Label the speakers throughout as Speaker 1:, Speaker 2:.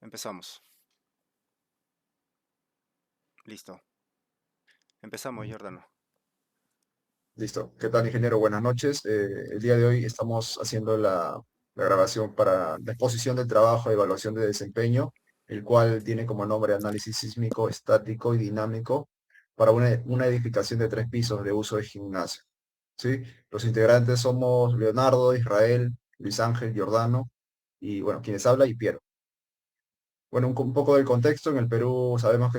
Speaker 1: Empezamos. Listo. Empezamos, Jordano.
Speaker 2: Listo. ¿Qué tal, ingeniero? Buenas noches. El día de hoy estamos haciendo la grabación para la exposición del trabajo de evaluación de desempeño, el cual tiene como nombre análisis sísmico, estático y dinámico para una edificación de 3 pisos de uso de gimnasio. ¿Sí? Los integrantes somos Leonardo, Israel, Luis Ángel, Giordano y, bueno, quienes habla y Piero. Bueno, un poco del contexto. En el Perú sabemos que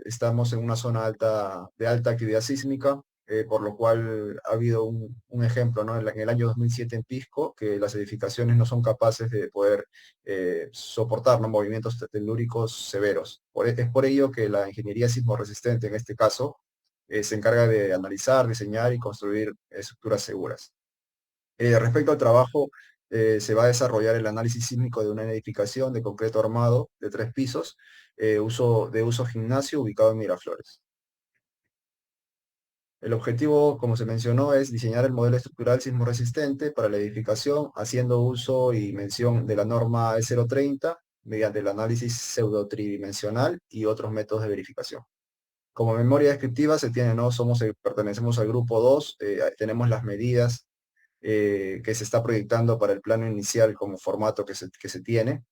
Speaker 2: estamos en una zona de alta actividad sísmica, por lo cual ha habido un ejemplo, ¿no? En el año 2007 en Pisco, que las edificaciones no son capaces de poder soportar, ¿no?, movimientos telúricos severos. Es por ello que la ingeniería sismo resistente, en este caso, se encarga de analizar, diseñar y construir estructuras seguras. Respecto al trabajo, se va a desarrollar el análisis sísmico de una edificación de concreto armado de 3 pisos, de uso gimnasio ubicado en Miraflores. El objetivo, como se mencionó, es diseñar el modelo estructural sismo resistente para la edificación, haciendo uso y mención de la norma E030 mediante el análisis pseudotridimensional y otros métodos de verificación. Como memoria descriptiva se tiene, ¿no? Pertenecemos al grupo 2, tenemos las medidas que se está proyectando para el plano inicial como formato que se tiene.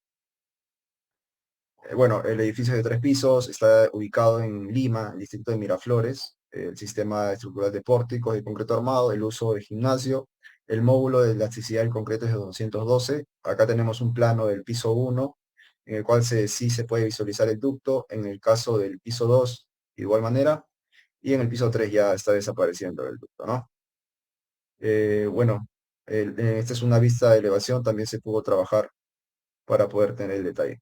Speaker 2: Bueno, el edificio de 3 pisos está ubicado en Lima, el distrito de Miraflores, el sistema estructural de pórticos de concreto armado, el uso de gimnasio, el módulo de elasticidad del concreto es de 212. Acá tenemos un plano del piso 1, en el cual sí se puede visualizar el ducto. En el caso del piso 2, de igual manera, y en el piso 3 ya está desapareciendo el ducto, ¿no? Bueno, esta es una vista de elevación, también se pudo trabajar para poder tener el detalle.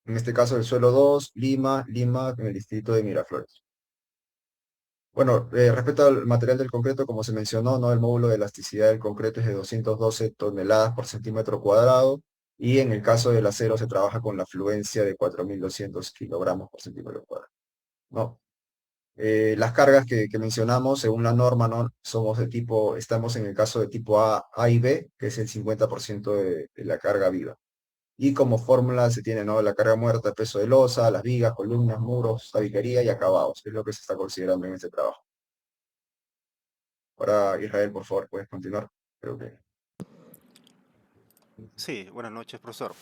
Speaker 2: En este caso, el suelo 2, Lima, Lima, en el distrito de Miraflores. Bueno, respecto al material del concreto, como se mencionó, ¿no? El módulo de elasticidad del concreto es de 212 toneladas por centímetro cuadrado, y en el caso del acero se trabaja con la fluencia de 4.200 kilogramos por centímetro cuadrado, ¿no? Las cargas que mencionamos, según la norma, ¿no? Estamos en el caso de tipo A y B, que es el 50% de la carga viva. Y como fórmula se tiene, ¿no?, la carga muerta, peso de losa, las vigas, columnas, muros, tabiquería y acabados, que es lo que se está considerando en este trabajo. Ahora, Israel, por favor, puedes continuar. Creo que...
Speaker 1: Sí, buenas noches, profesor.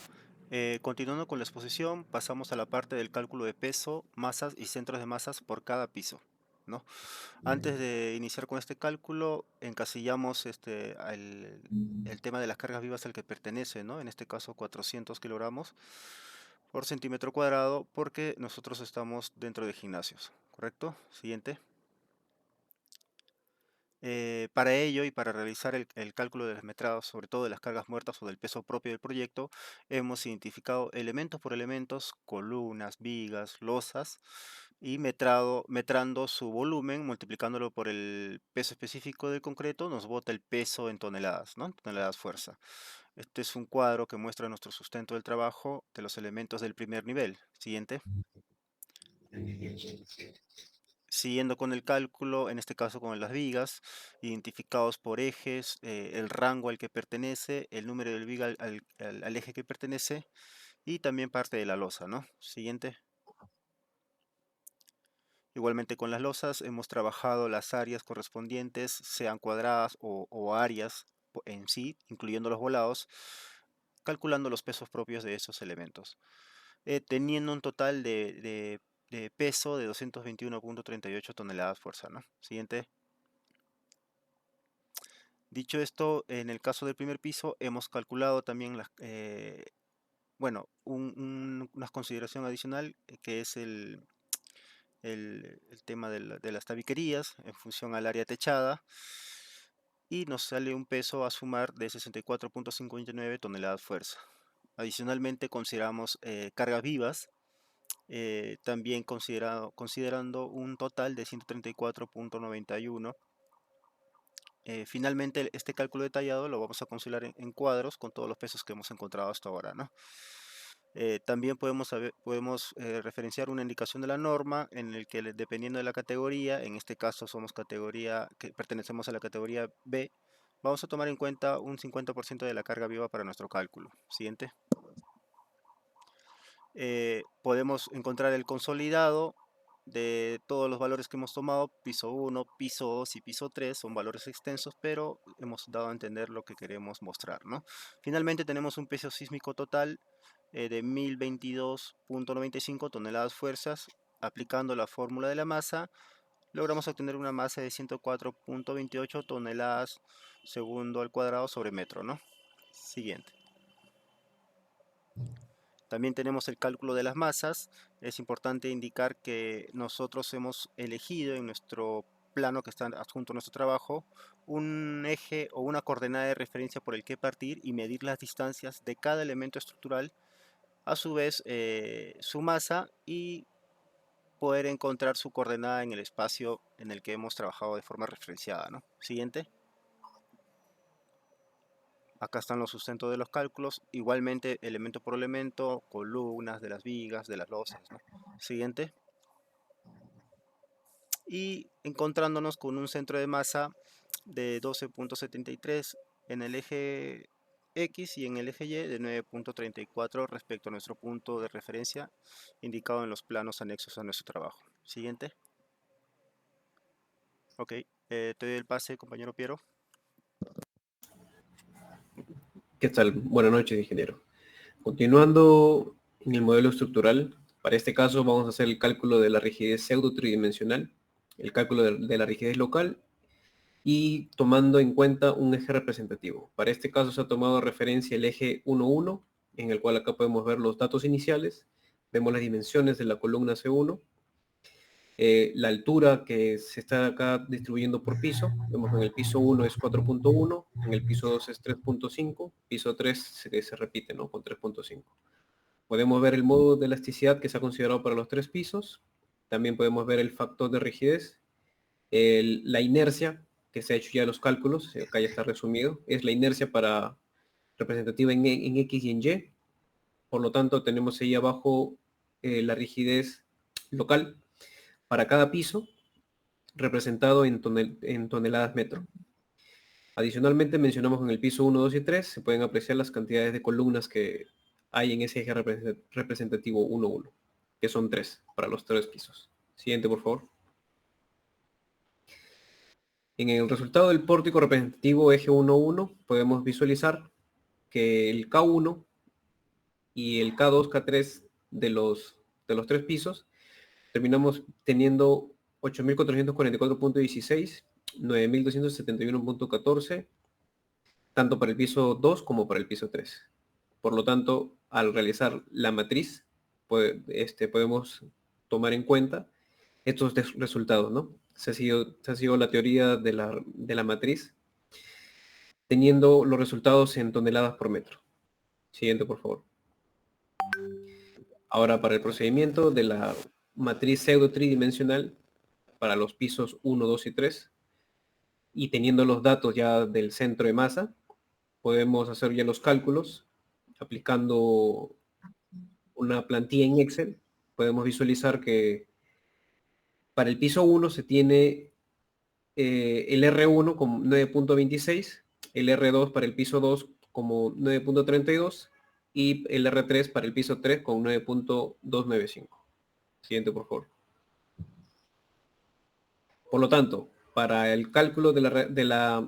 Speaker 1: Continuando con la exposición, pasamos a la parte del cálculo de peso, masas y centros de masas por cada piso, ¿no? Antes de iniciar con este cálculo, encasillamos el tema de las cargas vivas al que pertenece, ¿no? En este caso, 400 kilogramos por centímetro cuadrado, porque nosotros estamos dentro de gimnasios, ¿correcto? Siguiente. Para ello y para realizar el cálculo de los metrados, sobre todo de las cargas muertas o del peso propio del proyecto, hemos identificado elementos por elementos, columnas, vigas, losas, y metrando su volumen, multiplicándolo por el peso específico del concreto, nos bota el peso en toneladas, ¿no? En toneladas fuerza. Este es un cuadro que muestra nuestro sustento del trabajo de los elementos del primer nivel. Siguiente. Siguiendo con el cálculo, en este caso con las vigas, identificados por ejes, el rango al que pertenece, el número del viga al eje que pertenece y también parte de la losa, ¿no? Siguiente. Igualmente con las losas hemos trabajado las áreas correspondientes, sean cuadradas o áreas en sí, incluyendo los volados, calculando los pesos propios de esos elementos, teniendo un total de peso de 221,38 toneladas fuerza, ¿no? Siguiente. Dicho esto, en el caso del primer piso hemos calculado también bueno, una consideración adicional, que es el tema de las tabiquerías en función al área techada, y nos sale un peso a sumar de 64,59 toneladas fuerza. Adicionalmente consideramos cargas vivas, también considerando un total de 134,91. Finalmente, este cálculo detallado lo vamos a considerar en cuadros con todos los pesos que hemos encontrado hasta ahora, ¿no? También podemos referenciar una indicación de la norma en el que dependiendo de la categoría, en este caso que pertenecemos a la categoría B, vamos a tomar en cuenta un 50% de la carga viva para nuestro cálculo. Siguiente. podemos encontrar el consolidado de todos los valores que hemos tomado, piso 1, piso 2 y piso 3, son valores extensos, pero hemos dado a entender lo que queremos mostrar, ¿no? Finalmente tenemos un peso sísmico total de 1022.95 toneladas fuerzas. Aplicando la fórmula de la masa, logramos obtener una masa de 104.28 toneladas segundo al cuadrado sobre metro, ¿no? Siguiente. También tenemos el cálculo de las masas. Es importante indicar que nosotros hemos elegido en nuestro plano que está adjunto a nuestro trabajo un eje o una coordenada de referencia por el que partir y medir las distancias de cada elemento estructural, a su vez su masa, y poder encontrar su coordenada en el espacio en el que hemos trabajado de forma referenciada, ¿no? Siguiente. Acá están los sustentos de los cálculos, igualmente elemento por elemento, columnas de las vigas, de las losas, ¿no? Siguiente. Y encontrándonos con un centro de masa de 12.73 en el eje X y en el eje Y de 9.34 respecto a nuestro punto de referencia indicado en los planos anexos a nuestro trabajo. Siguiente. Ok, te doy el pase, compañero Piero.
Speaker 3: ¿Qué tal? Buenas noches, ingeniero. Continuando en el modelo estructural, para este caso vamos a hacer el cálculo de la rigidez pseudo tridimensional, el cálculo de la rigidez local y tomando en cuenta un eje representativo. Para este caso se ha tomado referencia el eje 1,1, en el cual acá podemos ver los datos iniciales, vemos las dimensiones de la columna C1, la altura que se está acá distribuyendo por piso. Vemos que en el piso 1 es 4.1, en el piso 2 es 3.5, piso 3 se repite, ¿no? Con 3.5. Podemos ver el modo de elasticidad que se ha considerado para los tres pisos. También podemos ver el factor de rigidez, la inercia, que se ha hecho ya los cálculos, acá ya está resumido, es la inercia para representativa en X y en Y. Por lo tanto, tenemos ahí abajo la rigidez local para cada piso, representado en toneladas metro. Adicionalmente, mencionamos en el piso 1, 2 y 3, se pueden apreciar las cantidades de columnas que hay en ese eje representativo 1, 1, que son 3 para los 3 pisos. Siguiente, por favor. En el resultado del pórtico representativo eje 1, 1, podemos visualizar que el K1 y el K2, K3 de los 3 pisos, terminamos teniendo 8.444.16, 9.271.14, tanto para el piso 2 como para el piso 3. Por lo tanto, al realizar la matriz, podemos tomar en cuenta estos resultados, ¿no? Se ha sido la teoría de la matriz, teniendo los resultados en toneladas por metro. Siguiente, por favor. Ahora, para el procedimiento de la matriz pseudo tridimensional, para los pisos 1, 2 y 3, y teniendo los datos ya del centro de masa, podemos hacer ya los cálculos aplicando una plantilla en Excel. Podemos visualizar que para el piso 1 se tiene el R1 como 9.26, el R2 para el piso 2 como 9.32 y el R3 para el piso 3 con 9.295. Siguiente, por favor. Por lo tanto, para el cálculo de la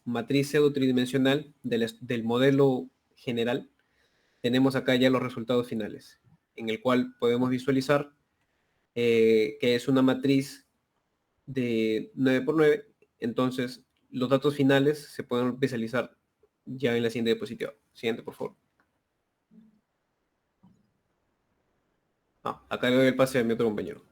Speaker 3: matriz pseudo tridimensional del modelo general, tenemos acá ya los resultados finales, en el cual podemos visualizar que es una matriz de 9 por 9. Entonces, los datos finales se pueden visualizar ya en la siguiente diapositiva. Siguiente, por favor. Acá le doy el pase a mi otro compañero.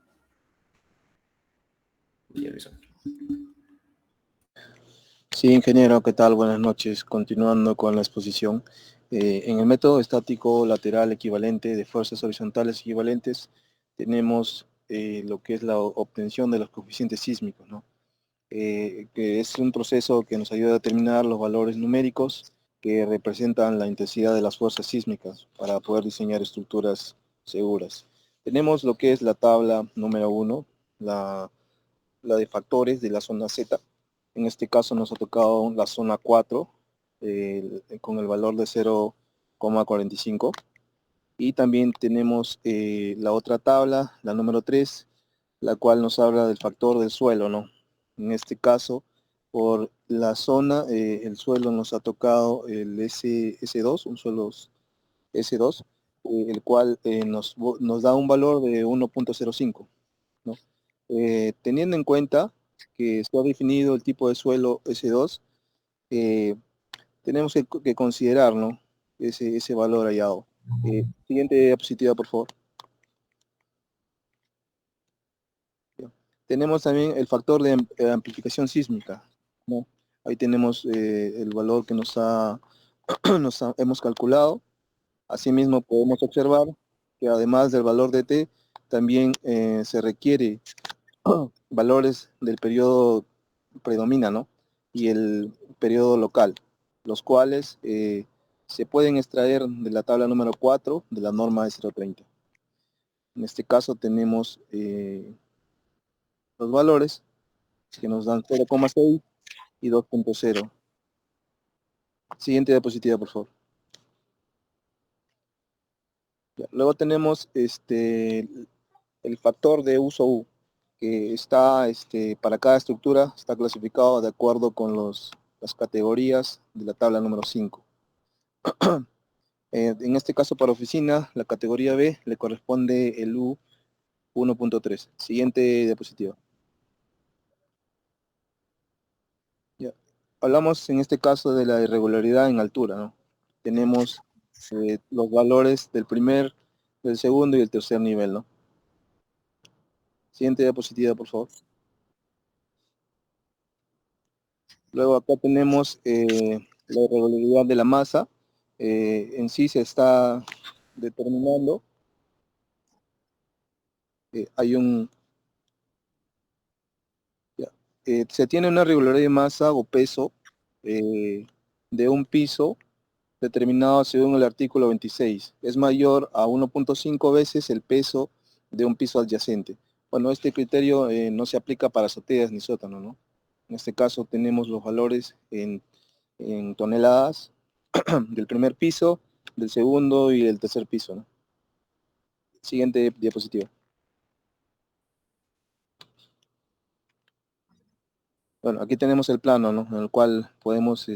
Speaker 4: Sí, ingeniero, ¿qué tal? Buenas noches. Continuando con la exposición. En el método estático lateral equivalente de fuerzas horizontales equivalentes, tenemos lo que es la obtención de los coeficientes sísmicos, ¿no? Que es un proceso que nos ayuda a determinar los valores numéricos que representan la intensidad de las fuerzas sísmicas para poder diseñar estructuras seguras. Tenemos lo que es la tabla número 1, la de factores de la zona Z. En este caso nos ha tocado la zona 4 con el valor de 0,45. Y también tenemos la otra tabla, la número 3, la cual nos habla del factor del suelo, ¿no? En este caso, por la zona, el suelo nos ha tocado el S2, un suelo S2, el cual nos da un valor de 1.05, ¿no? Teniendo en cuenta que está definido el tipo de suelo S2, tenemos que considerar, ¿no? ese valor hallado. Siguiente diapositiva, por favor. Tenemos también el factor de amplificación sísmica, ¿no? Ahí tenemos el valor que hemos calculado. Asimismo, podemos observar que además del valor de T, también se requiere valores del periodo predomina, ¿no? Y el periodo local, los cuales se pueden extraer de la tabla número 4 de la norma de 030. En este caso tenemos los valores que nos dan 0,6 y 2.0. Siguiente diapositiva, por favor. Ya, luego tenemos el factor de uso U, que está para cada estructura, está clasificado de acuerdo con las categorías de la tabla número 5. En este caso para oficina, la categoría B le corresponde el U 1.3. Siguiente diapositiva. Ya. Hablamos en este caso de la irregularidad en altura, ¿no? Tenemos los valores del primer, del segundo y el tercer nivel, ¿no? Siguiente diapositiva, por favor. Luego acá tenemos la irregularidad de la masa. En sí se está determinando. Hay un... ya, se tiene una irregularidad de masa o peso de un piso determinado según el artículo 26. Es mayor a 1.5 veces el peso de un piso adyacente. Bueno, este criterio no se aplica para azoteas ni sótano, ¿no? En este caso tenemos los valores en toneladas del primer piso, del segundo y del tercer piso, ¿no? Siguiente diapositiva. Bueno, aquí tenemos el plano, ¿no? En el cual podemos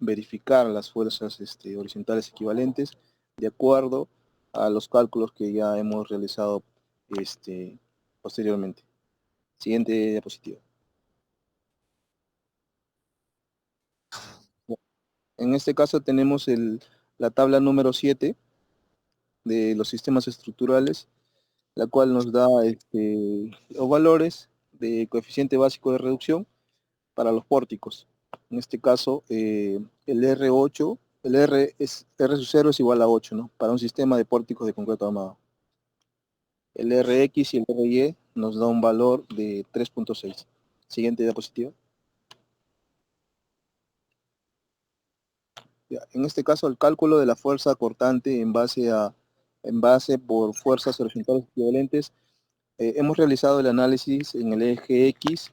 Speaker 4: verificar las fuerzas horizontales equivalentes de acuerdo a los cálculos que ya hemos realizado posteriormente. Siguiente diapositiva. En este caso tenemos la tabla número 7 de los sistemas estructurales, la cual nos da los valores de coeficiente básico de reducción para los pórticos. En este caso, el R8, el R sub 0 es igual a 8, ¿no? Para un sistema de pórticos de concreto armado. El Rx y el Ry nos da un valor de 3.6. Siguiente diapositiva. Ya, en este caso, el cálculo de la fuerza cortante en base por fuerzas horizontales equivalentes, hemos realizado el análisis en el eje X,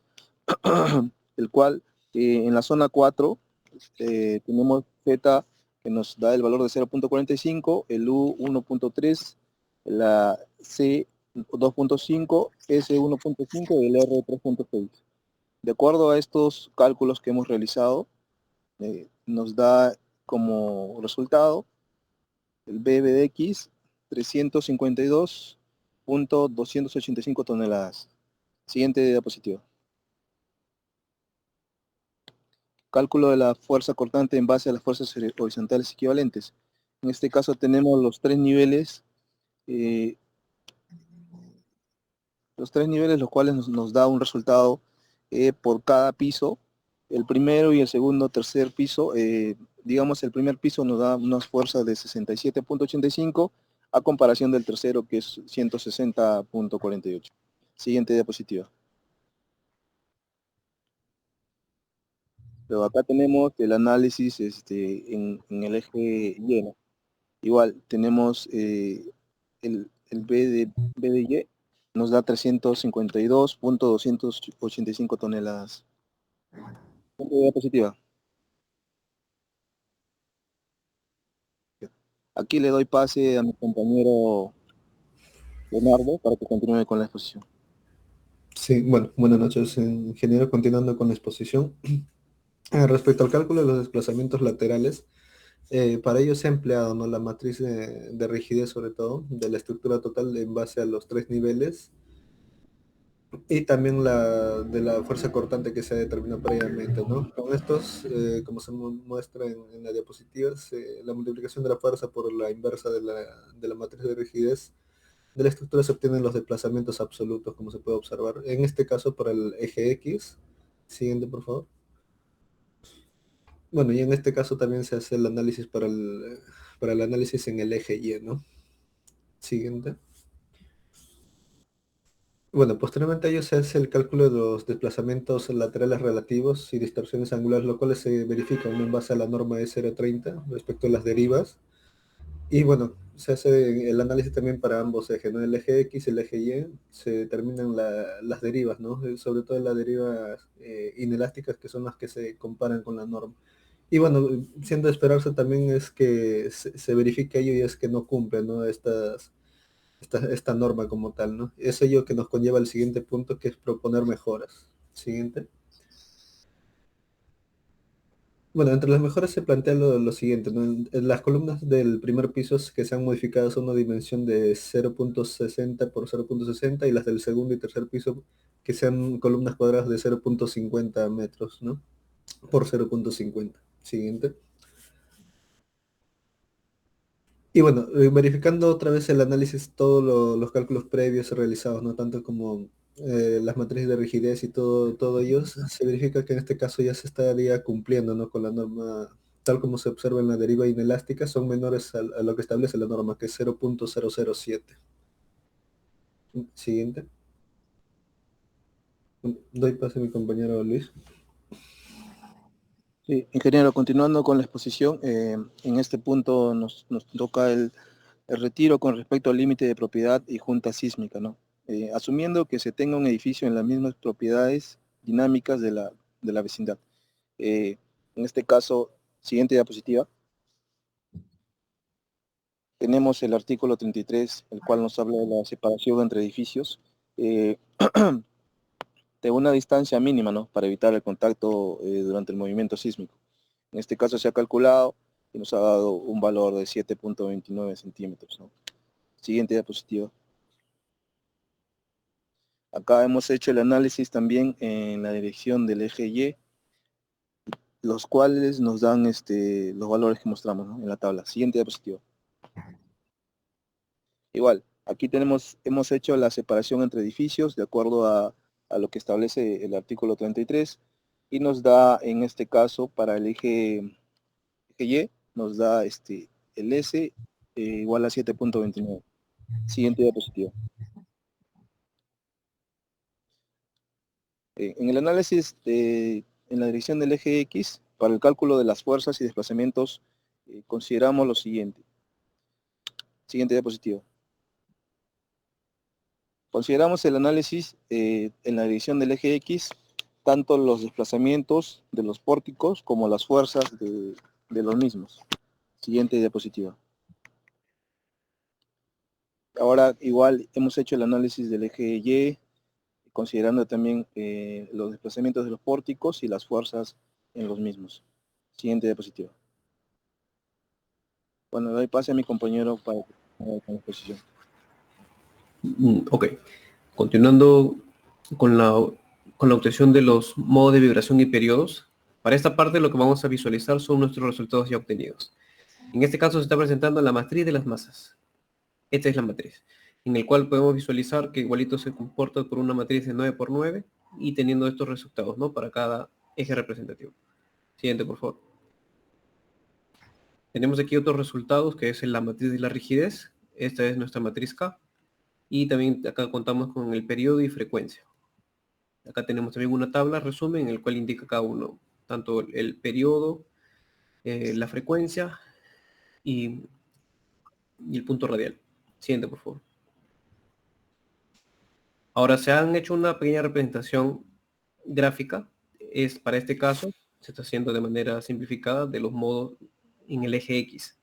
Speaker 4: el cual en la zona 4 tenemos Z que nos da el valor de 0.45, el U 1.3, la C 2.5, S 1.5 y el R 3.6. De acuerdo a estos cálculos que hemos realizado, nos da como resultado el BBDX 352.285 toneladas. Siguiente diapositiva. Cálculo de la fuerza cortante en base a las fuerzas horizontales equivalentes. En este caso tenemos los tres niveles, los cuales nos da un resultado por cada piso. El primero y el segundo, tercer piso, digamos el primer piso nos da unas fuerzas de 67.85 a comparación del tercero que es 160.48. Siguiente diapositiva. Pero acá tenemos el análisis en el eje Y, ¿no? Igual tenemos el B de Y, nos da 352.285 toneladas. Siguiente diapositiva. Aquí le doy pase a mi compañero Leonardo para que continúe con la exposición.
Speaker 5: Sí, bueno, buenas noches, ingeniero. Continuando con la exposición. Respecto al cálculo de los desplazamientos laterales, para ello se ha empleado, ¿no?, la matriz de rigidez, sobre todo, de la estructura total en base a los 3 niveles y también la de la fuerza cortante que se determinó previamente, ¿no? Con estos, como se muestra en la diapositiva, la multiplicación de la fuerza por la inversa de la matriz de rigidez de la estructura se obtienen los desplazamientos absolutos, como se puede observar. En este caso, para el eje X. Siguiente, por favor. Bueno, y en este caso también se hace el análisis para el análisis en el eje Y, ¿no? Siguiente. Bueno, posteriormente a ello se hace el cálculo de los desplazamientos laterales relativos y distorsiones angulares, lo cual se verifica en base a la norma E030 respecto a las derivas. Y bueno, se hace el análisis también para ambos ejes, ¿no? El eje X y el eje Y, se determinan las derivas, ¿no? Sobre todo las derivas inelásticas, que son las que se comparan con la norma. Y bueno, siendo de esperarse también es que se verifique ello y es que no cumple, ¿no?, esta norma como tal, ¿no? Es ello que nos conlleva al siguiente punto, que es proponer mejoras. Siguiente. Bueno, entre las mejoras se plantea lo siguiente, ¿no? En las columnas del primer piso que se han modificado son una dimensión de 0.60 por 0.60 y las del segundo y tercer piso que sean columnas cuadradas de 0.50 metros, ¿no?, por 0.50. Siguiente. Y bueno, verificando otra vez el análisis, todos los cálculos previos realizados, ¿no?, tanto como las matrices de rigidez y todo ellos, se verifica que en este caso ya se estaría cumpliendo, ¿no?, con la norma, tal como se observa en la deriva inelástica, son menores a lo que establece la norma, que es 0.007. Siguiente. Doy paso a mi compañero Luis.
Speaker 4: Sí, ingeniero, continuando con la exposición, en este punto nos toca el retiro con respecto al límite de propiedad y junta sísmica, ¿no? Asumiendo que se tenga un edificio en las mismas propiedades dinámicas de la vecindad. En este caso, siguiente diapositiva, tenemos el artículo 33, el cual nos habla de la separación entre edificios, de una distancia mínima, ¿no?, para evitar el contacto durante el movimiento sísmico. En este caso se ha calculado y nos ha dado un valor de 7.29 centímetros, ¿no? Siguiente diapositiva. Acá hemos hecho el análisis también en la dirección del eje Y, los cuales nos dan los valores que mostramos, ¿no?, en la tabla. Siguiente diapositiva. Igual, aquí hemos hecho la separación entre edificios de acuerdo a lo que establece el artículo 33 y nos da, en este caso, para el eje Y, nos da el S igual a 7.29. Siguiente diapositiva. En el análisis en la dirección del eje X, para el cálculo de las fuerzas y desplazamientos, consideramos lo siguiente. Siguiente diapositiva. Consideramos el análisis en la dirección del eje X, tanto los desplazamientos de los pórticos como las fuerzas de los mismos. Siguiente diapositiva. Ahora igual hemos hecho el análisis del eje Y, considerando también los desplazamientos de los pórticos y las fuerzas en los mismos. Siguiente diapositiva. Bueno, le doy pase a mi compañero para con la exposición.
Speaker 3: Ok. Continuando con la obtención de los modos de vibración y periodos, para esta parte lo que vamos a visualizar son nuestros resultados ya obtenidos. En este caso se está presentando la matriz de las masas. Esta es la matriz, en el cual podemos visualizar que igualito se comporta por una matriz de 9 por 9 y teniendo estos resultados, ¿no?, para cada eje representativo. Siguiente, por favor. Tenemos aquí otros resultados, que es la matriz de la rigidez. Esta es nuestra matriz K. Y también acá contamos con el periodo y frecuencia. Acá tenemos también una tabla resumen en el cual indica cada uno, tanto el periodo, la frecuencia y el punto radial. Siguiente, por favor. Ahora se han hecho una pequeña representación gráfica. Para este caso, se está haciendo de manera simplificada de los modos en el eje X.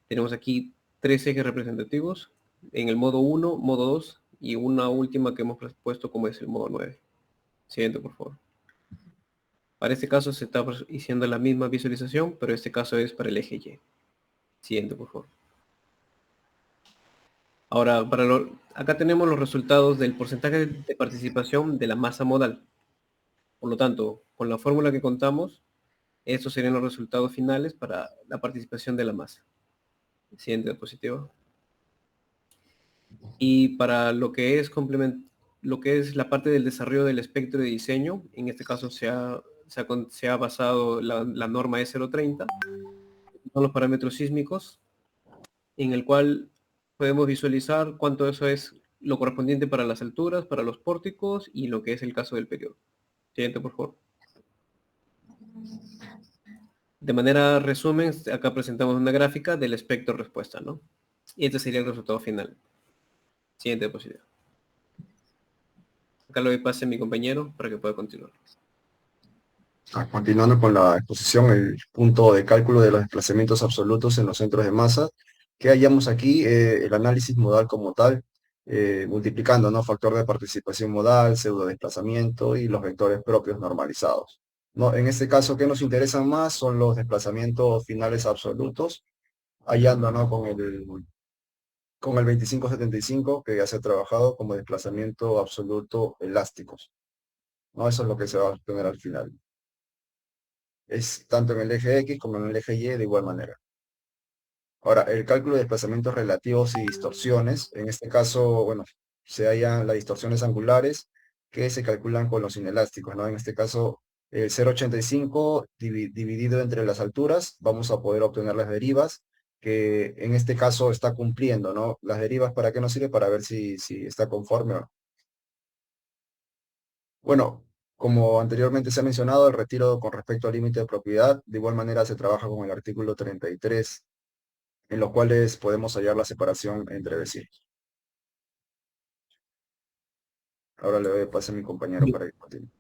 Speaker 3: Tenemos aquí 3 ejes representativos en el modo 1, modo 2 y una última que hemos puesto como es el modo 9. Siguiente, por favor. Para este caso se está haciendo la misma visualización, pero este caso es para el eje Y. Siguiente, por favor. Ahora, acá tenemos los resultados del porcentaje de participación de la masa modal. Por lo tanto, con la fórmula que contamos, estos serían los resultados finales para la participación de la masa. Siguiente diapositiva. Y para lo que es la parte del desarrollo del espectro de diseño, en este caso se ha basado la norma E030, son los parámetros sísmicos, en el cual podemos visualizar cuánto eso es lo correspondiente para las alturas, para los pórticos y lo que es el caso del periodo. Siguiente, por favor. De manera resumen, acá presentamos una gráfica del espectro respuesta, ¿no? Y este sería el resultado final. Siguiente diapositiva. Acá lo doy pase a mi compañero para que pueda continuar.
Speaker 2: Continuando con la exposición, el punto de cálculo de los desplazamientos absolutos en los centros de masa, que hallamos aquí el análisis modal como tal, multiplicando, ¿no? Factor de participación modal, pseudo desplazamiento y los vectores propios normalizados. ¿No? En este caso, ¿qué nos interesan más? Son los desplazamientos finales absolutos, hallando, ¿no? Con el 2575, que ya se ha trabajado como desplazamiento absoluto elásticos, ¿no? Eso es lo que se va a obtener al final. Es tanto en el eje X como en el eje Y de igual manera. Ahora, el cálculo de desplazamientos relativos y distorsiones, en este caso, bueno, se hallan las distorsiones angulares que se calculan con los inelásticos, ¿no? En este caso, el 0,85 dividido entre las alturas, vamos a poder obtener las derivas, que en este caso está cumpliendo, ¿no? Las derivas, ¿para qué nos sirve? Para ver si está conforme o no. Bueno, como anteriormente se ha mencionado, el retiro con respecto al límite de propiedad, de igual manera se trabaja con el artículo 33, en los cuales podemos hallar la separación entre vecinos. Ahora le doy pase a mi compañero para que continúe.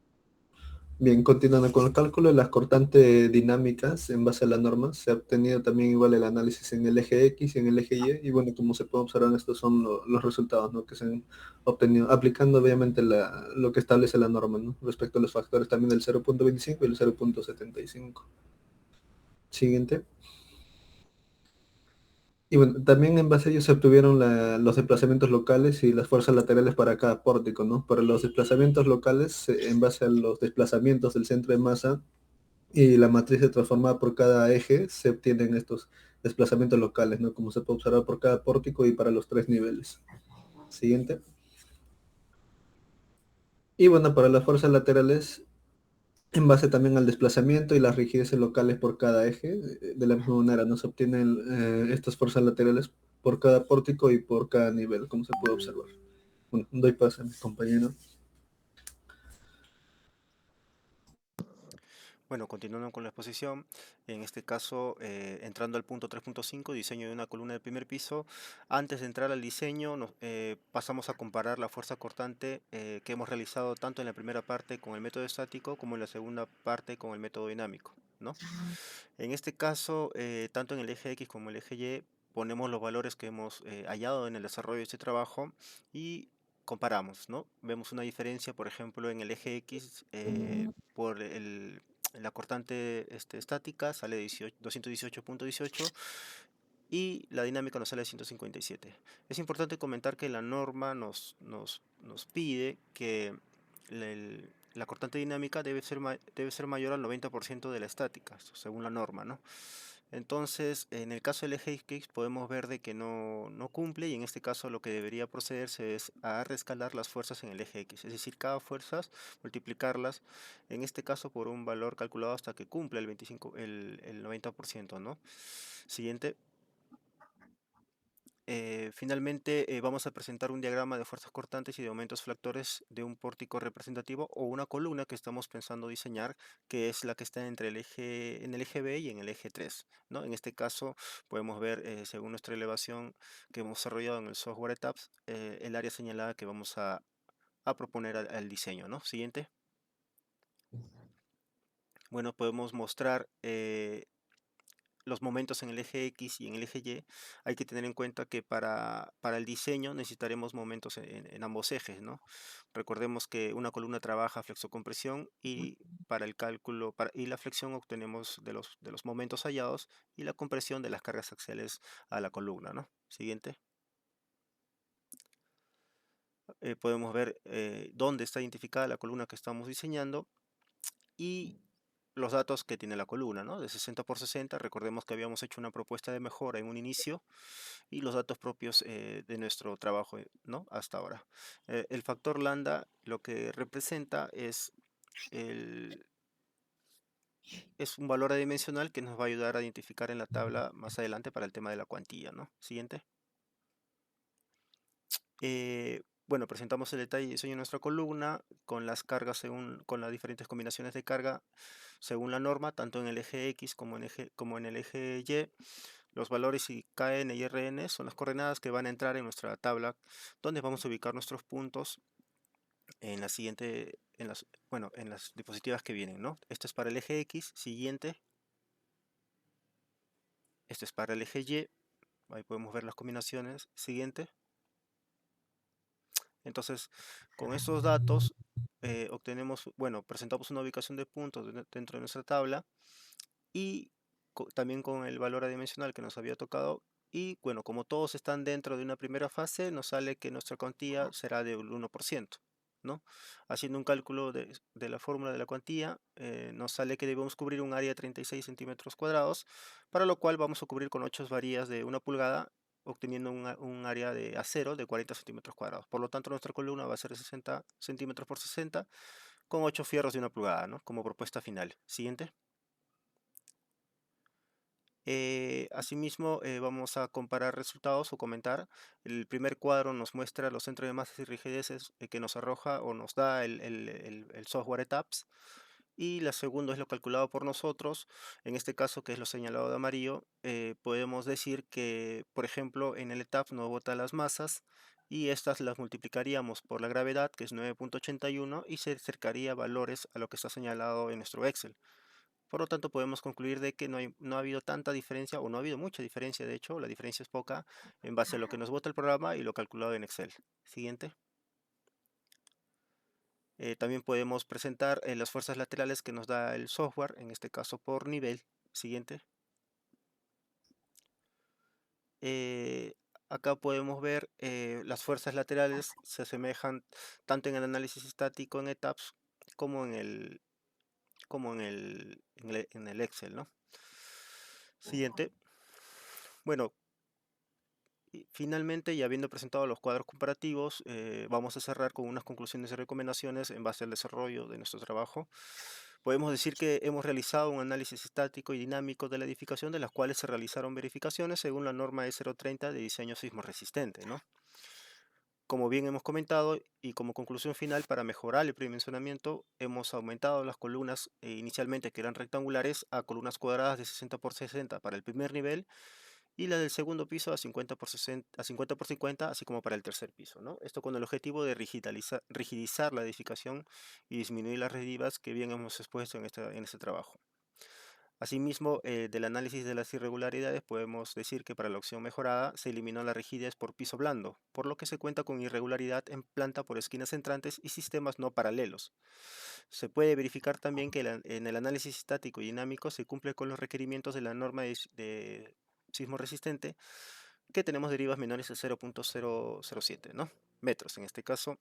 Speaker 5: Bien, continuando con el cálculo de las cortantes dinámicas en base a la norma, se ha obtenido también igual el análisis en el eje X y en el eje Y, y bueno, como se puede observar, estos son los resultados, ¿no? Que se han obtenido, aplicando obviamente lo que establece la norma, ¿no? Respecto a los factores también del 0,25 y el 0,75. Siguiente. Y bueno, también en base a ello se obtuvieron los desplazamientos locales y las fuerzas laterales para cada pórtico, ¿no? Para los desplazamientos locales, en base a los desplazamientos del centro de masa, y la matriz transformada por cada eje, se obtienen estos desplazamientos locales, ¿no? Como se puede observar por cada pórtico y para los 3 niveles. Siguiente. Y bueno, para las fuerzas laterales, en base también al desplazamiento y las rigideces locales por cada eje, de la misma manera no se obtienen estas fuerzas laterales por cada pórtico y por cada nivel, como se puede observar. Bueno, doy paso a mi compañero.
Speaker 1: Bueno, continuando con la exposición, en este caso, entrando al punto 3.5, diseño de una columna de primer piso, antes de entrar al diseño, pasamos a comparar la fuerza cortante que hemos realizado tanto en la primera parte con el método estático como en la segunda parte con el método dinámico, ¿no? En este caso, tanto en el eje X como el eje Y, ponemos los valores que hemos hallado en el desarrollo de este trabajo y comparamos, ¿no? Vemos una diferencia, por ejemplo, en el eje X, por la cortante estática sale 218.18 y la dinámica nos sale 157. Es importante comentar que la norma nos pide que la cortante dinámica debe ser mayor al 90% de la estática, según la norma, ¿no? Entonces, en el caso del eje X podemos ver de que no cumple, y en este caso lo que debería procederse es a rescalar las fuerzas en el eje X, es decir, cada fuerza multiplicarlas, en este caso por un valor calculado hasta que cumpla el 90%, ¿no? Siguiente. Finalmente, vamos a presentar un diagrama de fuerzas cortantes y de aumentos flactores de un pórtico representativo o una columna que estamos pensando diseñar, que es la que está en el eje B y en el eje 3, ¿no? En este caso podemos ver, según nuestra elevación que hemos desarrollado en el software ETAPS, el área señalada que vamos a proponer al diseño, ¿no? Siguiente. Bueno, podemos mostrar los momentos en el eje X y en el eje Y, hay que tener en cuenta que para el diseño necesitaremos momentos en ambos ejes, ¿no? Recordemos que una columna trabaja flexocompresión y para el cálculo y la flexión obtenemos de los momentos hallados y la compresión de las cargas axiales a la columna, ¿no? Siguiente. Podemos ver dónde está identificada la columna que estamos diseñando y los datos que tiene la columna, ¿no? De 60 por 60, recordemos que habíamos hecho una propuesta de mejora en un inicio y los datos propios de nuestro trabajo, ¿no? Hasta ahora. El factor lambda lo que representa es un valor adimensional que nos va a ayudar a identificar en la tabla más adelante para el tema de la cuantía, ¿no? Siguiente. Bueno, presentamos el detalle y diseño de nuestra columna con las cargas con las diferentes combinaciones de carga según la norma, tanto en el eje X como en el eje Y. Los valores KN y RN son las coordenadas que van a entrar en nuestra tabla, donde vamos a ubicar nuestros puntos en la siguiente, en las diapositivas que vienen, ¿no? Esto es para el eje X, siguiente. Este es para el eje Y, ahí podemos ver las combinaciones, siguiente. Entonces, con estos datos presentamos una ubicación de puntos dentro de nuestra tabla y también con el valor adimensional que nos había tocado. Y bueno, como todos están dentro de una primera fase, nos sale que nuestra cuantía será del 1%, ¿no? Haciendo un cálculo de la fórmula de la cuantía, nos sale que debemos cubrir un área de 36 centímetros cuadrados, para lo cual vamos a cubrir con 8 varillas de 1 pulgada, obteniendo un área de acero de 40 centímetros cuadrados. Por lo tanto, nuestra columna va a ser de 60 centímetros por 60, con 8 fierros de 1 pulgada, ¿no? Como propuesta final. Siguiente. Asimismo, vamos a comparar resultados o comentar. El primer cuadro nos muestra los centros de masas y rigideces que nos arroja o nos da el software ETAPS. Y la segunda es lo calculado por nosotros. En este caso, que es lo señalado de amarillo, podemos decir que, por ejemplo, en el ETAPS nos bota las masas y estas las multiplicaríamos por la gravedad, que es 9.81, y se acercaría valores a lo que está señalado en nuestro Excel. Por lo tanto, podemos concluir de que no ha habido tanta diferencia, o no ha habido mucha diferencia, de hecho, la diferencia es poca en base a lo que nos bota el programa y lo calculado en Excel. Siguiente. También podemos presentar las fuerzas laterales que nos da el software, en este caso por nivel. Siguiente. Acá podemos ver las fuerzas laterales se asemejan tanto en el análisis estático en ETAPS como en el Excel, ¿no? Siguiente. Bueno, y finalmente, ya habiendo presentado los cuadros comparativos, vamos a cerrar con unas conclusiones y recomendaciones en base al desarrollo de nuestro trabajo. Podemos decir que hemos realizado un análisis estático y dinámico de la edificación, de las cuales se realizaron verificaciones según la norma E030 de diseño sismo resistente, ¿no? Como bien hemos comentado, y como conclusión final, para mejorar el predimensionamiento, hemos aumentado las columnas inicialmente que eran rectangulares a columnas cuadradas de 60 por 60 para el primer nivel, y la del segundo piso a 50 por 60, a 50 por 50, así como para el tercer piso, ¿no? Esto con el objetivo de rigidizar la edificación y disminuir las recidivas que bien hemos expuesto en este trabajo. Asimismo, del análisis de las irregularidades podemos decir que para la opción mejorada se eliminó la rigidez por piso blando, por lo que se cuenta con irregularidad en planta por esquinas entrantes y sistemas no paralelos. Se puede verificar también que en el análisis estático y dinámico se cumple con los requerimientos de la norma de sismo resistente, que tenemos derivas menores a 0.007, ¿no? Metros en este caso.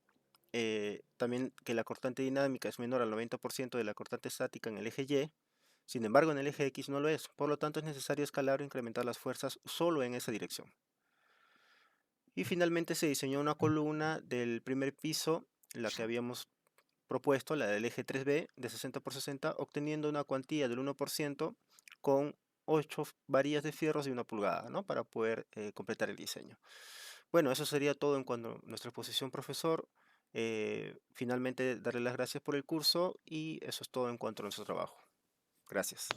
Speaker 1: También que la cortante dinámica es menor al 90% de la cortante estática en el eje Y. Sin embargo, en el eje X no lo es. Por lo tanto, es necesario escalar o incrementar las fuerzas solo en esa dirección. Y finalmente se diseñó una columna del primer piso, la que habíamos propuesto, la del eje 3B de 60 por 60, obteniendo una cuantía del 1% con 8 varillas de fierros de 1 pulgada, ¿no? Para poder completar el diseño. Bueno, eso sería todo en cuanto a nuestra exposición, profesor. Finalmente, darle las gracias por el curso y eso es todo en cuanto a nuestro trabajo. Gracias.